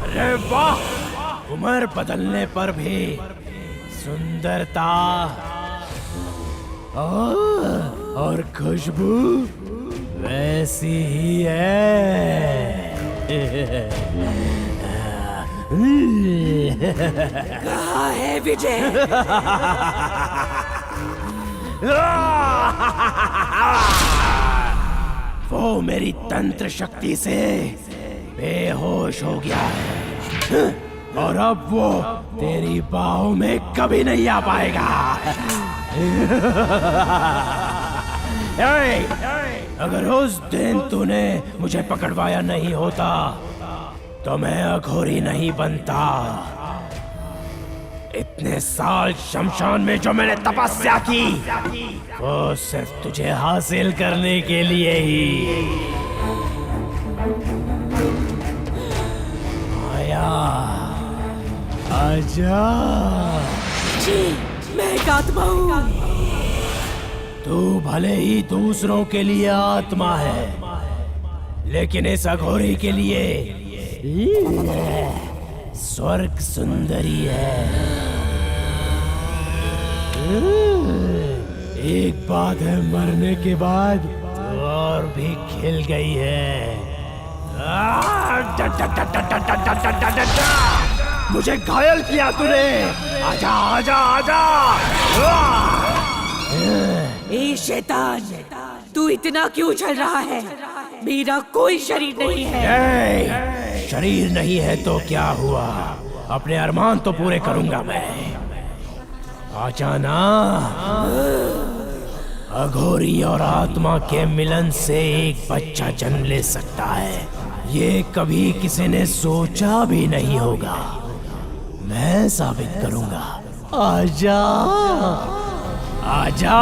अरे वाह, उम्र बदलने पर भी सुंदरता और खुशबू वैसी ही है। कहाँ है विजय? वो मेरी तंत्र शक्ति से बेहोश हो गया है और अब वो तेरी बाहों में कभी नहीं आ पाएगा। अगर उस दिन तूने मुझे पकड़वाया नहीं होता तो मैं अघोरी नहीं बनता। इतने साल शमशान में जो मैंने तपस्या की वो सिर्फ तुझे हासिल करने के लिए ही। आया, आजा। जी, मैं एक आत्मा हूँ। तू भले ही दूसरों के लिए आत्मा है, लेकिन इस अघोरी के लिए स्वर्ग सुंदरी है। एक बात है, मरने के बाद और भी खिल गई है। मुझे घायल किया तूने। आजा आजा आजा। ए शैतान, तू इतना क्यों चल रहा है? मेरा कोई शरीर नहीं है। शरीर नहीं है तो क्या हुआ, अपने अरमान तो पूरे करूंगा मैं। आजा ना। अघोरी और आत्मा के मिलन से एक बच्चा जन्म ले सकता है, ये कभी किसी ने सोचा भी नहीं होगा। मैं साबित करूंगा। आजा आजा।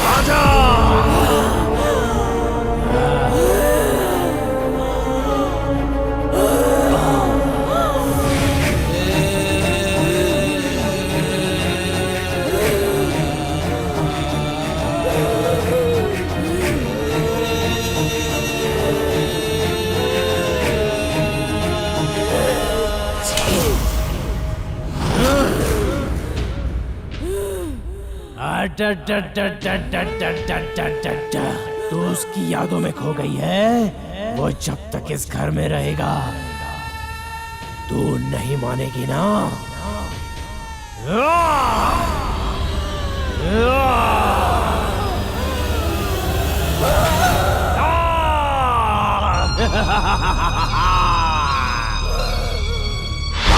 आजा। तू उसकी यादों में खो गई है। वो जब तक इस घर में रहेगा तू नहीं मानेगी ना।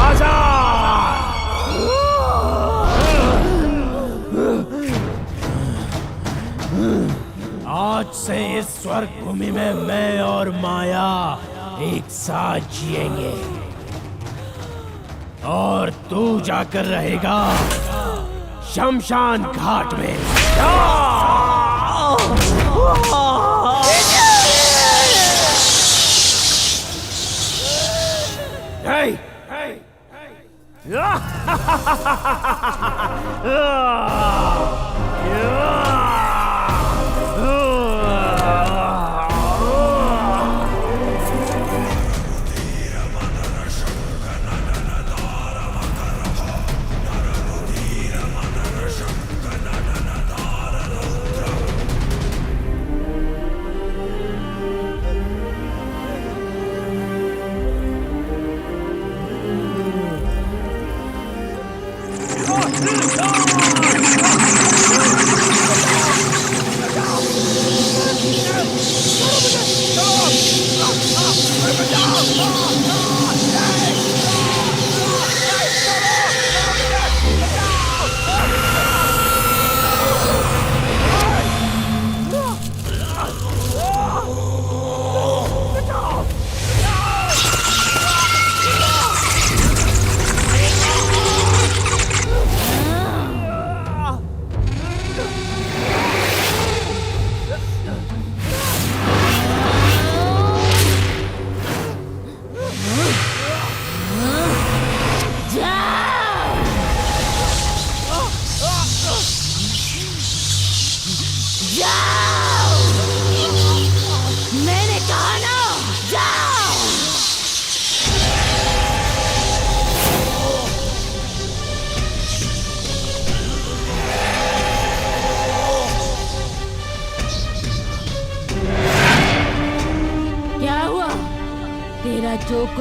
आजा। आज से इस स्वर्ग भूमि में मैं और माया एक साथ जिएंगे और तू जाकर रहेगा शमशान घाट में। hey!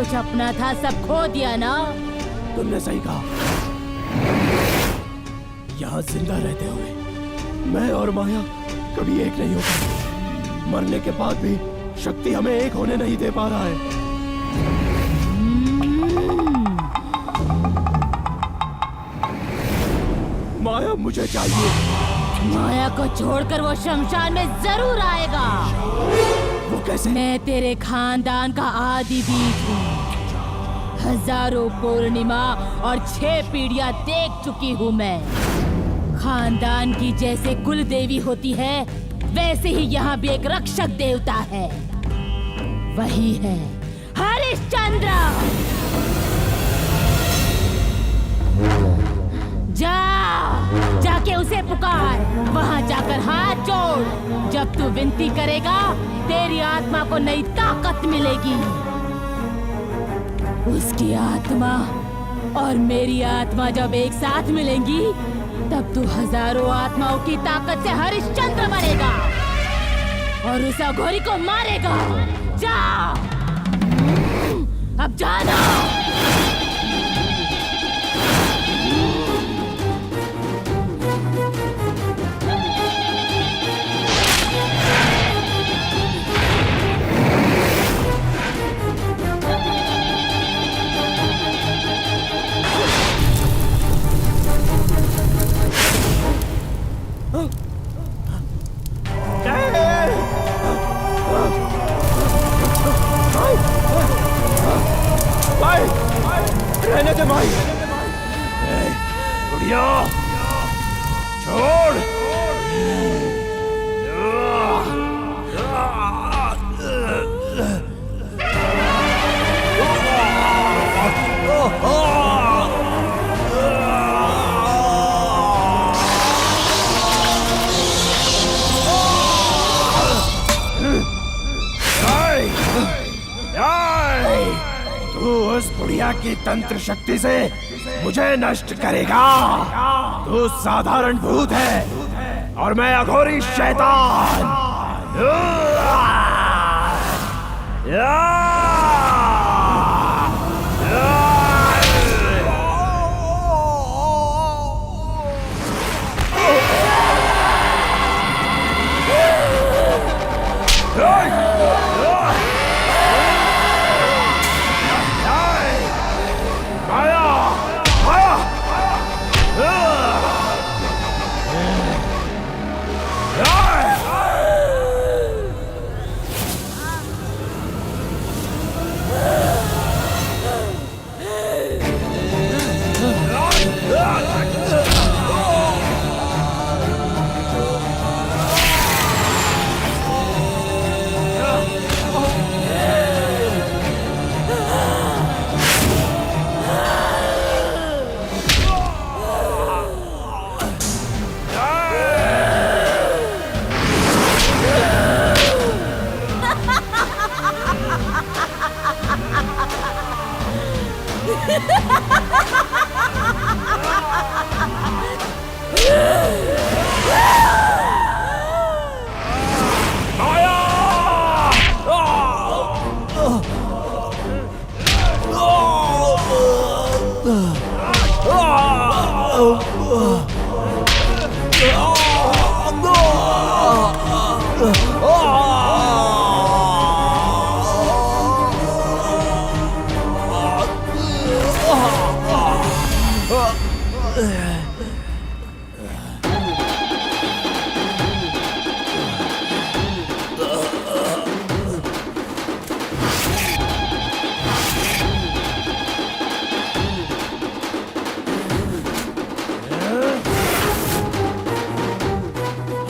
कुछ अपना था सब खो दिया ना। तुमने सही कहा। यहाँ जिंदा रहते हुए मैं और माया कभी एक नहीं हो पाए। मरने के बाद भी शक्ति हमें एक होने नहीं दे पा रहा है। माया मुझे चाहिए। माया को छोड़कर वो शमशान में जरूर आएगा। वो कैसे? मैं तेरे खानदान का आदि बीज हूँ। हजारों पूर्णिमा और 6 पीढ़ियां देख चुकी हूँ मैं। खानदान की जैसे कुल देवी होती है, वैसे ही यहाँ भी एक रक्षक देवता है। वही है हरिश्चंद्र। जाके उसे पुकार। वहाँ जाकर हाथ जोड़। जब तू विनती करेगा, तेरी आत्मा को नई ताकत मिलेगी। उसकी आत्मा और मेरी आत्मा जब एक साथ मिलेंगी, तब तू हजारों आत्माओं की ताकत से हरिश्चंद्र बनेगा और उस अघोरी को मारेगा। जा, अब जाना। रहने दे भाई। बुढ़िया छोड़। तू उस बुढ़िया की तंत्र शक्ति से मुझे नष्ट करेगा। तू साधारण भूत है और मैं अघोरी शैतान।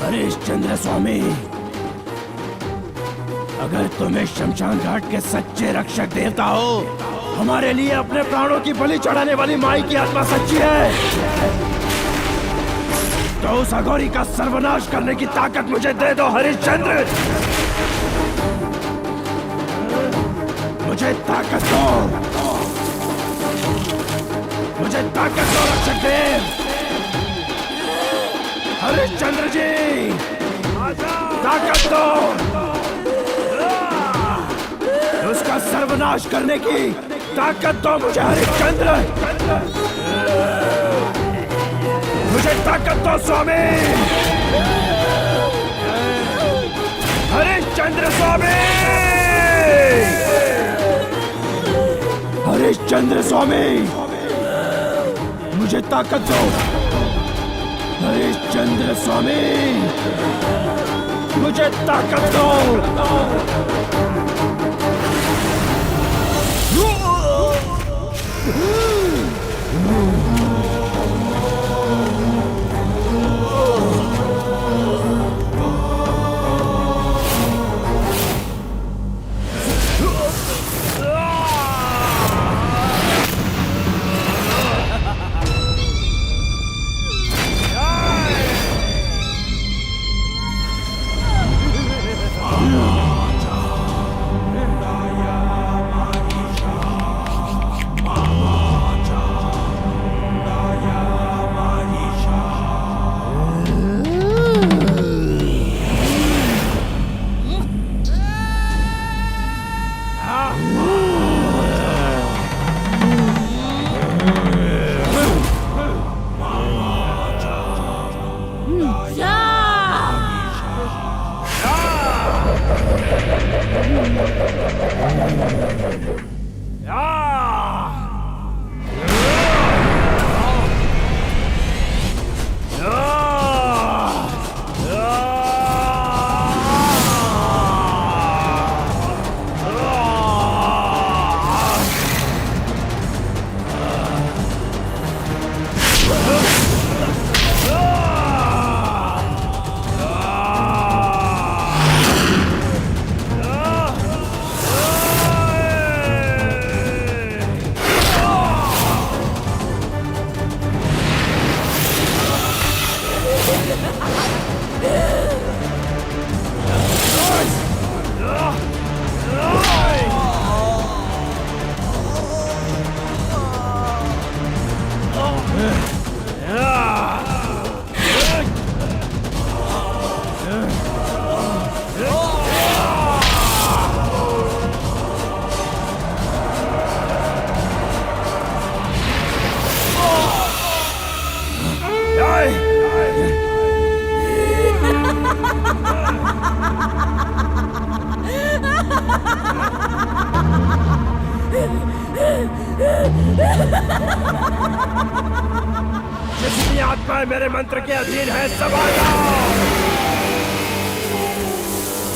हरिश्चंद्र स्वामी, अगर तुम्हें शमशान घाट के सच्चे रक्षक देवता हो, हमारे लिए अपने प्राणों की बलि चढ़ाने वाली माई की आत्मा सच्ची है, तो उस अघोरी का सर्वनाश करने की ताकत मुझे दे दो हरिश्चंद्र। मुझे ताकत दो, मुझे ताकत दो रक्षक देव। हरिश्चंद्र जी, ताकत दो। उसका का सर्वनाश करने की ताकत दो मुझे हरिश्चंद्र। मुझे ताकत दो स्वामी, हरिश्चंद्र स्वामी, हरिश्चंद्र स्वामी, मुझे ताकत दो। हरिश्चंद्र स्वामी, मुझे ताकत दो। जितनी आत्माएं मेरे मंत्र के अधीन है सब आ जाओ।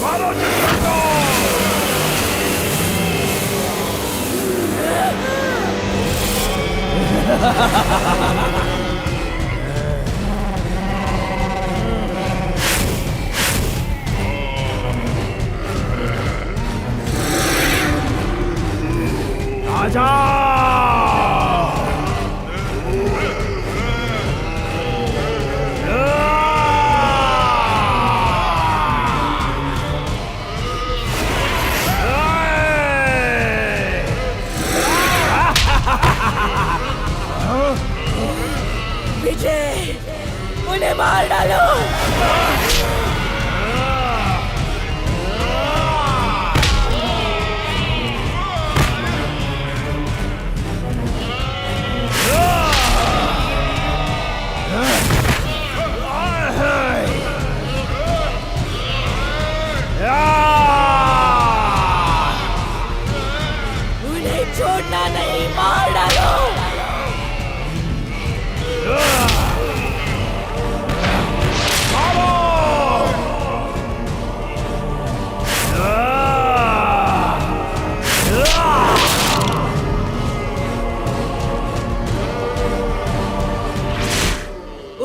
मारो चक्र को। आजा। विजय, उन्हें मार डालो। उन्हें छोड़ना नहीं, मार डालो।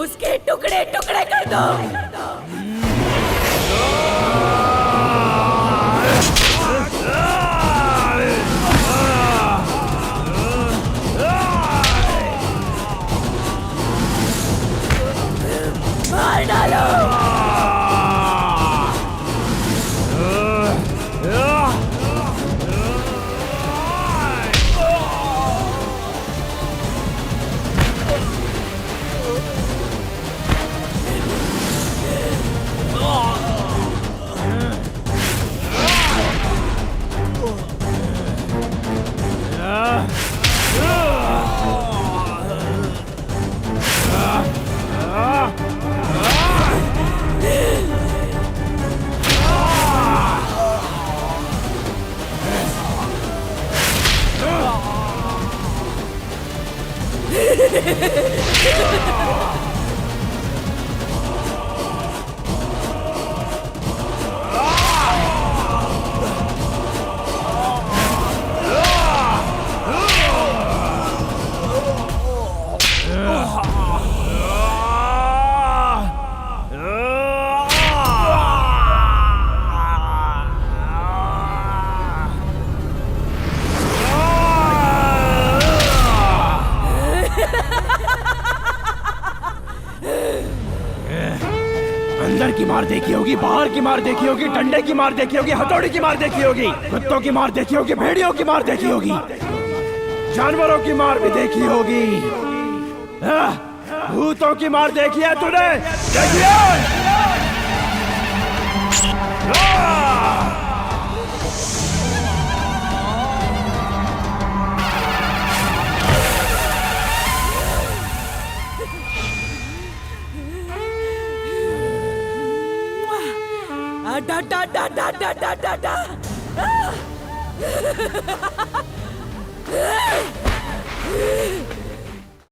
उसके टुकड़े टुकड़े कर दो। मार डालो। अंदर की मार देखी होगी, बाहर की मार देखी होगी, डंडे की मार देखी होगी, हथौड़ी की मार देखी होगी, कुत्तों की मार देखी होगी, भेड़ियों की मार देखी होगी, जानवरों की मार भी देखी होगी। भूतों की मार देखी है तूने? देखी है? डा डा डा डा डा डा डा डा